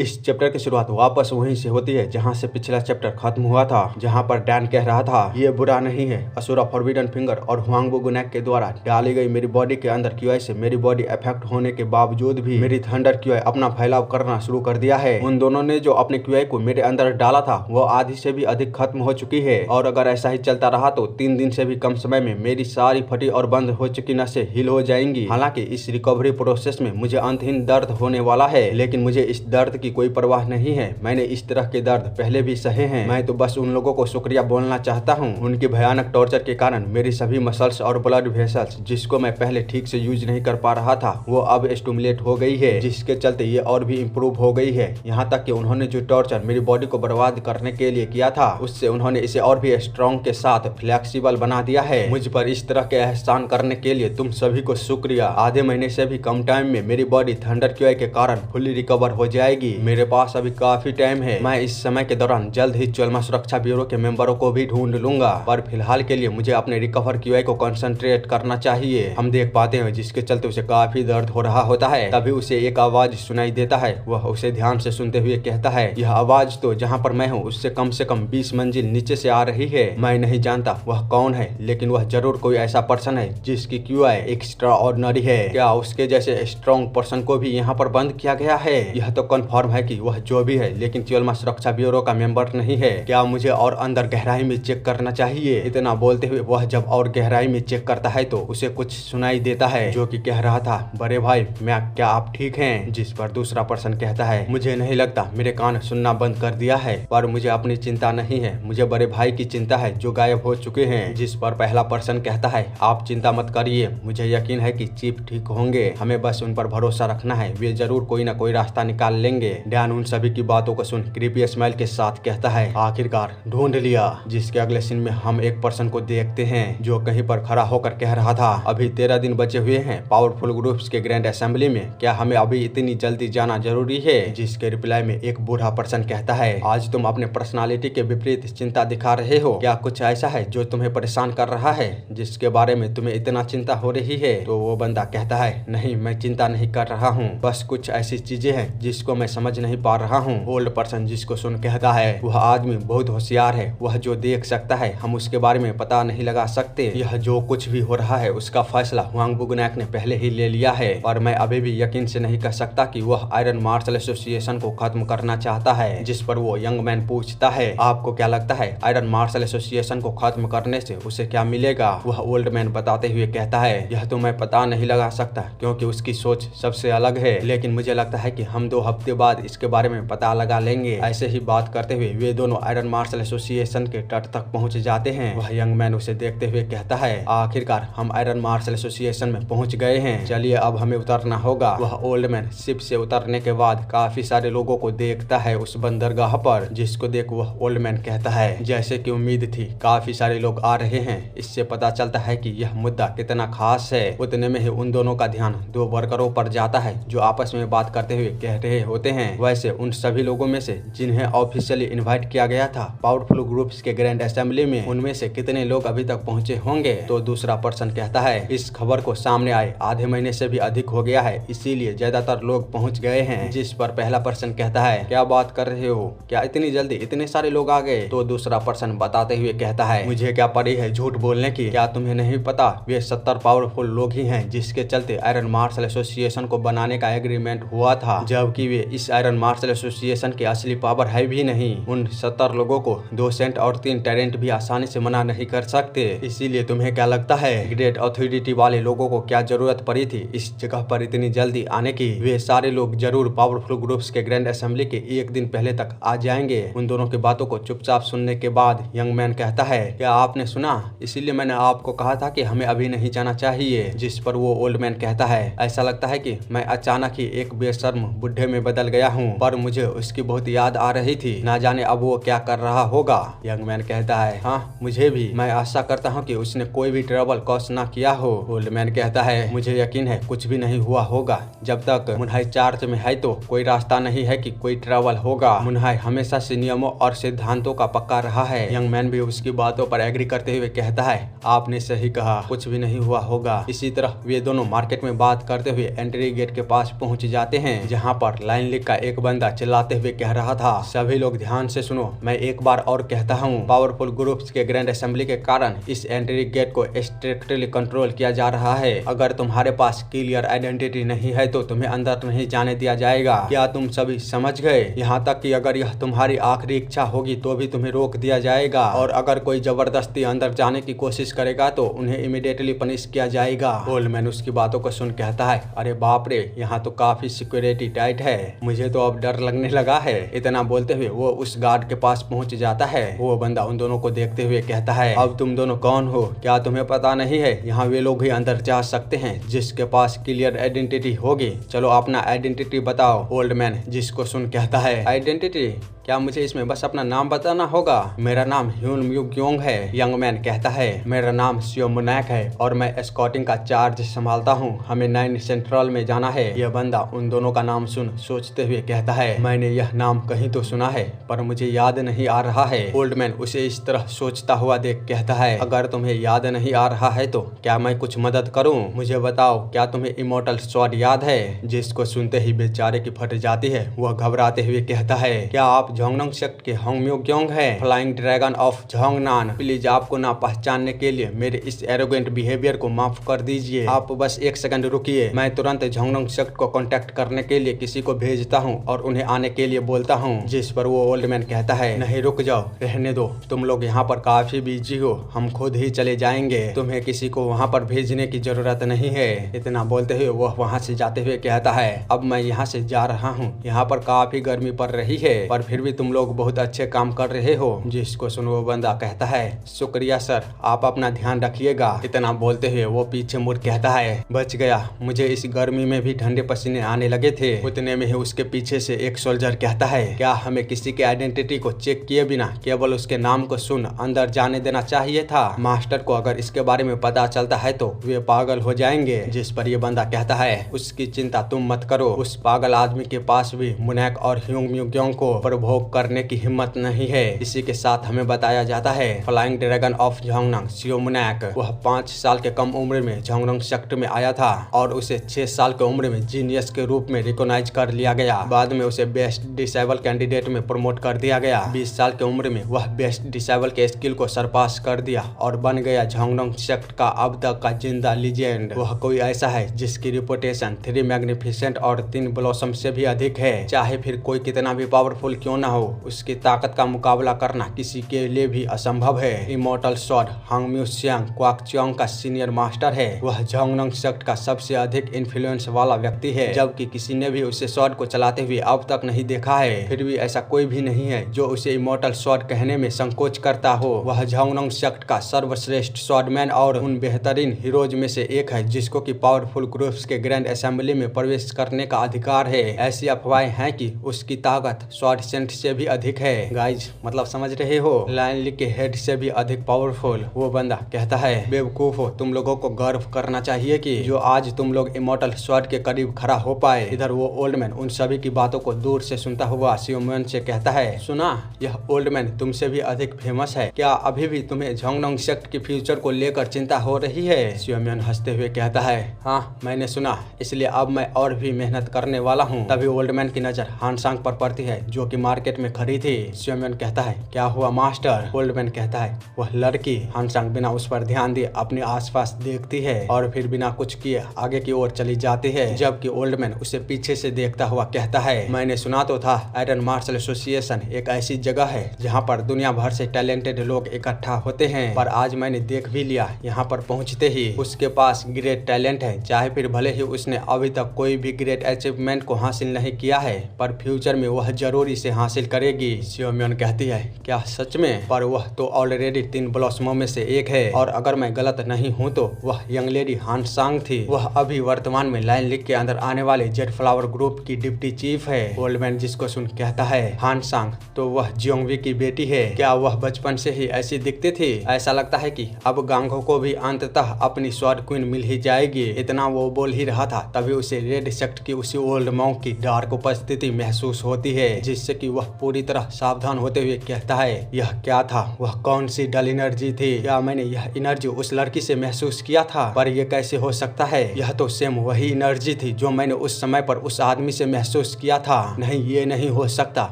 इस चैप्टर की शुरुआत वापस वहीं से होती है जहां से पिछला चैप्टर खत्म हुआ था, जहां पर डैन कह रहा था ये बुरा नहीं है। असुरा फॉरबिडन फिंगर और हुआंग बुगुनैक के द्वारा डाली गई मेरी बॉडी के अंदर क्यूआई से मेरी बॉडी अफेक्ट होने के बावजूद भी मेरी थंडर क्यूआई अपना फैलाव करना शुरू कर दिया है। उन दोनों ने जो अपने क्यूआई को मेरे अंदर डाला था वो आधी से भी अधिक खत्म हो चुकी है और अगर ऐसा ही चलता रहा तो 3 दिन से भी कम समय में मेरी सारी फटी और बंद हो चुकी नसें हील हो जाएंगी। हालांकि इस रिकवरी प्रोसेस में मुझे अंतहीन दर्द होने वाला है, लेकिन मुझे इस दर्द की कोई परवाह नहीं है। मैंने इस तरह के दर्द पहले भी सहे हैं। मैं तो बस उन लोगों को शुक्रिया बोलना चाहता हूँ। उनकी भयानक टॉर्चर के कारण मेरी सभी मसल्स और ब्लड वेसल्स जिसको मैं पहले ठीक से यूज नहीं कर पा रहा था वो अब स्टिमुलेट हो गई है, जिसके चलते ये और भी इम्प्रूव हो गई है। यहाँ तक कि उन्होंने जो टॉर्चर मेरी बॉडी को बर्बाद करने के लिए किया था उससे उन्होंने इसे और भी स्ट्रॉन्ग के साथ फ्लेक्सिबल बना दिया है। मुझ पर इस तरह के एहसान करने के लिए तुम सभी को शुक्रिया। आधे महीने से भी कम टाइम में मेरी बॉडी थंडर क्यूआई के कारण फुल्ली रिकवर हो जाएगी। मेरे पास अभी काफी टाइम है। मैं इस समय के दौरान जल्द ही चोल्मा सुरक्षा ब्यूरो के मेंबरों को भी ढूंढ लूंगा, पर फिलहाल के लिए मुझे अपने रिकवर क्यूआई को कंसंट्रेट करना चाहिए। हम देख पाते हैं जिसके चलते उसे काफी दर्द हो रहा होता है। तभी उसे एक आवाज सुनाई देता है। वह उसे ध्यान से सुनते हुए कहता है यह आवाज तो जहाँ पर मैं हूँ उससे कम से कम 20 मंजिल नीचे से आ रही है। मैं नहीं जानता वह कौन है, लेकिन वह जरूर कोई ऐसा पर्सन है जिसकी क्यूआई एक्स्ट्रा ऑर्डिनरी है। क्या उसके जैसे स्ट्रॉन्ग पर्सन को भी यहाँ पर बंद किया गया है? यह तो कन्फर्म है कि वह जो भी है लेकिन चोल्मा सुरक्षा ब्यूरो का मेंबर नहीं है। क्या मुझे और अंदर गहराई में चेक करना चाहिए? इतना बोलते हुए वह जब और गहराई में चेक करता है तो उसे कुछ सुनाई देता है जो कि कह रहा था बड़े भाई मैं क्या आप ठीक हैं? जिस पर दूसरा पर्सन कहता है मुझे नहीं लगता, मेरे कान सुनना बंद कर दिया है, पर मुझे अपनी चिंता नहीं है, मुझे बड़े भाई की चिंता है जो गायब हो चुके हैं। जिस पर पहला पर्सन कहता है आप चिंता मत करिए, मुझे यकीन है कि चीफ ठीक होंगे, हमें बस उन पर भरोसा रखना है, वे जरूर कोई ना कोई रास्ता निकाल लेंगे। डैन उन सभी की बातों को सुन क्रीपी स्माइल के साथ कहता है आखिरकार ढूंढ लिया। जिसके अगले सीन में हम एक पर्सन को देखते हैं जो कहीं पर खड़ा होकर कह रहा था अभी 13 दिन बचे हुए हैं पावरफुल ग्रुप्स के ग्रैंड असेंबली में, क्या हमें अभी इतनी जल्दी जाना जरूरी है? जिसके रिप्लाई में एक बूढ़ा पर्सन कहता है आज तुम अपने पर्सनालिटी के विपरीत चिंता दिखा रहे हो, क्या कुछ ऐसा है जो तुम्हें परेशान कर रहा है जिसके बारे में तुम्हें इतना चिंता हो रही है? तो वो बंदा कहता है नहीं मैं चिंता नहीं कर रहा हूँ, बस कुछ ऐसी चीजें हैं जिसको मैं समझ नहीं पा रहा हूँ। ओल्ड पर्सन जिसको सुन कहता है वह आदमी बहुत होशियार है, वह जो देख सकता है हम उसके बारे में पता नहीं लगा सकते। यह जो कुछ भी हो रहा है उसका फैसला हुआंग बुगुनैक ने पहले ही ले लिया है और मैं अभी भी यकीन से नहीं कह सकता कि वह आयरन मार्शल एसोसिएशन को खत्म करना चाहता है। जिस पर वो यंग मैन पूछता है आपको क्या लगता है आयरन मार्शल एसोसिएशन को खत्म करने से उसे क्या मिलेगा? वह ओल्ड मैन बताते हुए कहता है यह तो मैं पता नहीं लगा सकता क्योंकि उसकी सोच सबसे अलग है, लेकिन मुझे लगता है कि हम 2 हफ्ते बाद इसके बारे में पता लगा लेंगे। ऐसे ही बात करते हुए वे दोनों आयरन मार्शल एसोसिएशन के तट तक पहुंच जाते हैं। वह यंग मैन उसे देखते हुए कहता है आखिरकार हम आयरन मार्शल एसोसिएशन में पहुंच गए हैं, चलिए अब हमें उतरना होगा। वह ओल्ड मैन शिप से उतरने के बाद काफी सारे लोगों को देखता है उस बंदरगाह पर, जिसको देख वह ओल्ड मैन कहता है जैसे कि उम्मीद थी काफी सारे लोग आ रहे हैं, इससे पता चलता है कि यह मुद्दा कितना खास है। उतने में ही उन दोनों का ध्यान 2 वर्करों पर जाता है जो आपस में बात करते हुए कह रहे होते हैं वैसे उन सभी लोगों में से जिन्हें ऑफिशियली इनवाइट किया गया था पावरफुल ग्रुप्स के ग्रैंड असेंबली में उनमें से कितने लोग अभी तक पहुंचे होंगे? तो दूसरा पर्सन कहता है इस खबर को सामने आए आधे महीने से भी अधिक हो गया है, इसीलिए ज्यादातर लोग पहुंच गए हैं। जिस पर पहला पर्सन कहता है क्या बात कर रहे हो, क्या इतनी जल्दी इतने सारे लोग आ गए? तो दूसरा पर्सन बताते हुए कहता है मुझे क्या पड़ी है झूठ बोलने की, क्या तुम्हें नहीं पता वे 70 पावरफुल लोग ही हैं जिसके चलते आयरन मार्शल एसोसिएशन को बनाने का एग्रीमेंट हुआ था, जबकि वे इस आयरन मार्शल एसोसिएशन की असली पावर है भी नहीं। उन 70 लोगों को 2 सेंट और 3 टैलेंट भी आसानी से मना नहीं कर सकते। इसीलिए तुम्हें क्या लगता है ग्रेट अथॉरिटी वाले लोगों को क्या जरूरत पड़ी थी इस जगह पर इतनी जल्दी आने की? वे सारे लोग जरूर पावरफुल ग्रुप्स के ग्रैंड असेंबली के 1 दिन पहले तक आ जाएंगे। उन दोनों की बातों को चुपचाप सुनने के बाद यंग मैन कहता है क्या आपने सुना, इसीलिए मैंने आपको कहा था कि हमें अभी नहीं जाना चाहिए। जिस पर वो ओल्ड मैन कहता है ऐसा लगता है कि मैं अचानक ही एक बेशर्म बुढ़े में बदल गया हूँ, पर मुझे उसकी बहुत याद आ रही थी, ना जाने अब वो क्या कर रहा होगा। यंग मैन कहता है हाँ मुझे भी, मैं आशा करता हूँ कि उसने कोई भी ट्रबल कॉज ना किया हो। ओल्ड मैन कहता है मुझे यकीन है कुछ भी नहीं हुआ होगा, जब तक मुन्हाई चार्ज में है तो कोई रास्ता नहीं है कि कोई ट्रबल होगा। मुन्हाई हमेशा से नियमों और सिद्धांतों का पक्का रहा है। यंग मैन भी उसकी बातों पर एग्री करते हुए कहता है आपने सही कहा, कुछ भी नहीं हुआ होगा। इसी तरह वे दोनों मार्केट में बात करते हुए एंट्री गेट के पास पहुंच जाते हैं जहां पर लाइन का एक बंदा चिल्लाते हुए कह रहा था। सभी लोग ध्यान से सुनो, मैं एक बार और कहता हूँ, पावरफुल ग्रुप्स के ग्रैंड असेंबली के कारण इस एंट्री गेट को स्ट्रिक्टली कंट्रोल किया जा रहा है। अगर तुम्हारे पास क्लियर आइडेंटिटी नहीं है तो तुम्हें अंदर नहीं जाने दिया जाएगा। क्या तुम सभी समझ गए? यहाँ तक कि अगर यह तुम्हारी आखिरी इच्छा होगी तो भी तुम्हें रोक दिया जाएगा, और अगर कोई जबरदस्ती अंदर जाने की कोशिश करेगा तो उन्हें इमीडिएटली पनिश किया जाएगा। ओल्डमैन उसकी बातों को सुन कहता है, अरे बाप रे, यहाँ तो काफी सिक्योरिटी टाइट है, मुझे तो अब डर लगने लगा है। इतना बोलते हुए वो उस गार्ड के पास पहुँच जाता है। वो बंदा उन दोनों को देखते हुए कहता है, अब तुम दोनों कौन हो? क्या तुम्हें पता नहीं है यहाँ वे लोग ही अंदर जा सकते हैं जिसके पास क्लियर आइडेंटिटी होगी? चलो अपना आइडेंटिटी बताओ। ओल्डमैन जिसको सुन कहता है, आइडेंटिटी? क्या मुझे इसमें बस अपना नाम बताना होगा? मेरा नाम ह्यून म्यूग्योंग है। यंग मैन कहता है, मेरा नाम सियो मुनैक है और मैं एस्कॉर्टिंग का चार्ज संभालता हूँ। हमें 9 सेंट्रल में जाना है। यह बंदा उन दोनों का नाम सुन सोचते हुए कहता है, मैंने यह नाम कहीं तो सुना है पर मुझे याद नहीं आ रहा है। ओल्डमैन उसे इस तरह सोचता हुआ देख कहता है, अगर तुम्हें याद नहीं आ रहा है तो क्या मैं कुछ मदद करूँ? मुझे बताओ, क्या तुम्हें इमोर्टल स्वॉर्ड याद है? जिसको सुनते ही बेचारे की फट जाती है। वह घबराते हुए कहता है, क्या आप झोंगनोंग सेक्ट के होंग म्यूग्योंग है? फ्लाइंग ड्रैगन ऑफ झोंगनान, प्लीज आपको ना पहचानने के लिए मेरे इस एरोगेंट बिहेवियर को माफ कर दीजिए। आप बस एक सेकंड रुकिए, मैं तुरंत झोंगनोंग सेक्ट को कांटेक्ट करने के लिए किसी को भेजता हूँ और उन्हें आने के लिए बोलता हूँ। जिस पर वो ओल्डमैन कहता है, नहीं रुक जाओ, रहने दो, तुम लोग यहाँ पर काफी बिजी हो, हम खुद ही चले जाएंगे, तुम्हें किसी को वहाँ पर भेजने की जरूरत नहीं है। इतना बोलते हुए वह वहाँ से जाते हुए कहता है, अब मैं यहाँ से जा रहा हूँ, यहाँ पर काफी गर्मी पड़ रही है पर फिर भी तुम लोग बहुत अच्छे काम कर रहे हो। जिसको सुन वो बंदा कहता है, शुक्रिया सर, आप अपना ध्यान रखिएगा। इतना बोलते हुए वो पीछे मुड़ कहता है, बच गया, मुझे इस गर्मी में भी ठंडे पसीने आने लगे थे। उतने में ही उसके पीछे से एक सोल्जर कहता है, क्या हमें किसी के आइडेंटिटी को चेक किए बिना केवल उसके नाम को सुन अंदर जाने देना चाहिए था? मास्टर को अगर इसके बारे में पता चलता है तो वे पागल हो जाएंगे। जिस पर ये बंदा कहता है, उसकी चिंता तुम मत करो, उस पागल आदमी के पास भी मुनैक और ह्यूंग म्यूग्योंग को प्रभोग करने की हिम्मत नहीं है। इसी के साथ हमें बताया जाता है, फ्लाइंग ड्रैगन ऑफ झोंगनांग सियो मुनैक, वह 5 साल के कम उम्र में झोंगनांग सेक्ट में आया था और उसे 6 साल के उम्र में जीनियस के रूप में रिकॉग्नाइज कर लिया गया। बाद में उसे बेस्ट डिसेबल कैंडिडेट में प्रमोट कर दिया गया। 20 साल के उम्र में वह बेस्ट डिसेबल के स्किल को सरपास कर दिया और बन गया झोंगनांग सेक्ट का अब तक का जिंदा लीजेंड। वह कोई ऐसा है जिसकी रिपुटेशन 3 मैग्निफिसेंट और 3 ब्लॉसम से भी अधिक है। चाहे फिर कोई कितना भी पावरफुल क्यों ना हो, उसकी ताकत का मुकाबला करना किसी के लिए भी असंभव है। इमोर्टल स्वॉर्ड हांग म्यूसियांग क्वाकच्योंग का सीनियर मास्टर है। वह झोंगनांग सेक्ट का सबसे अधिक इन्फ्लुएंस वाला व्यक्ति है, जबकि किसी ने भी उसे स्वॉर्ड को चलाते हुए अब तक नहीं देखा है। फिर भी ऐसा कोई भी नहीं है जो उसे इमोर्टल स्वॉर्ड कहने में संकोच करता हो। वह झोंगनांग सेक्ट का सर्वश्रेष्ठ स्वॉर्डमैन और उन बेहतरीन हीरोज में से एक है जिसको कि पावरफुल ग्रुप्स के ग्रैंड असेंबली में प्रवेश करने का अधिकार है। ऐसी अफवाहें हैं कि उसकी ताकत स्वॉर्ड सेंट से भी अधिक है। गाइज, मतलब समझ रहे हो, लायन ली के हेड से भी अधिक पावरफुल। वो बंदा कहता है, बेवकूफ हो, तुम लोगों को गर्व करना चाहिए कि जो आज तुम लोग इमोर्टल स्वॉर्ड के करीब खड़ा हो पाए। इधर वो ओल्डमैन उन सभी की बातों को दूर से सुनता हुआ सियोमन से कहता है, सुना, यह ओल्डमैन तुमसे भी अधिक फेमस है। क्या अभी भी तुम्हें झोंगनांग सेक्ट के फ्यूचर को लेकर चिंता हो रही है? सियोमन हंसते हुए कहता है, हाँ मैंने सुना, इसलिए अब मैं और भी मेहनत करने वाला हूँ। तभी ओल्डमैन की नजर हानसांग पर पड़ती है जो कि मार्केट में खड़ी थी। सियोमन कहता है, क्या हुआ मास्टर? ओल्डमैन कहता है, वह लड़की। हानसांग बिना उस पर ध्यान दिए अपने आसपास देखती है और फिर बिना कुछ किए आगे की ओर चली जाती है, जबकि ओल्डमैन उसे पीछे से देखता हुआ कहता है, मैंने सुना तो था आयरन मार्शल एसोसिएशन एक ऐसी जगह है जहाँ पर दुनिया भर से टैलेंटेड लोग इकट्ठा होते हैं, पर आज मैंने देख भी लिया, यहाँ पर पहुँचते ही उसके पास ग्रेट टैलेंट है। चाहे फिर भले ही उसने अभी तक कोई भी ग्रेट अचीवमेंट को हासिल नहीं किया है, पर फ्यूचर में वह जरूर इसे हासिल करेगी। सियोमन कहती है, क्या सच में? पर वह तो ऑलरेडी 3 ब्लॉसमों में से एक है और अगर मैं गलत नहीं हूँ तो वह यंग लेडी हानसांग थी। वह अभी वर्तमान में लायन लीग के अंदर आने वाले जेट फ्लावर ग्रुप की डिप्टी चीफ है। ओल्डमैन जिसको सुन कहता है, हानसांग तो वह जियोंगवी की बेटी है। क्या वह बचपन से ही ऐसी दिखती थी? ऐसा लगता है कि अब गांगो को भी अंततः अपनी स्वॉर्ड क्वीन मिल ही जाएगी। इतना वो बोल ही रहा था तभी उसे रेड सेक्ट की उसी ओल्ड मॉन्क की डार्क उपस्थिति महसूस होती है, जिससे कि वह पूरी तरह सावधान होते हुए कहता है, यह क्या था? वह कौन सी डल एनर्जी थी? क्या मैंने यह एनर्जी उस लड़की से महसूस किया था? पर यह कैसे हो सकता है? यह तो सेम वही एनर्जी थी जो मैंने उस समय पर उस आदमी से महसूस महसूस किया था। नहीं, ये नहीं हो सकता,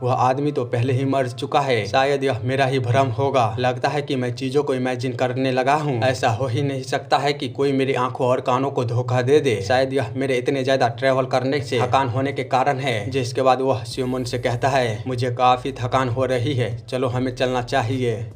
वह आदमी तो पहले ही मर चुका है। शायद यह मेरा ही भ्रम होगा। लगता है कि मैं चीजों को इमेजिन करने लगा हूँ। ऐसा हो ही नहीं सकता है कि कोई मेरी आंखों और कानों को धोखा दे दे। शायद यह मेरे इतने ज्यादा ट्रेवल करने से थकान होने के कारण है। जिसके बाद वह सिमोन से कहता है, मुझे काफी थकान हो रही है, चलो हमें चलना चाहिए।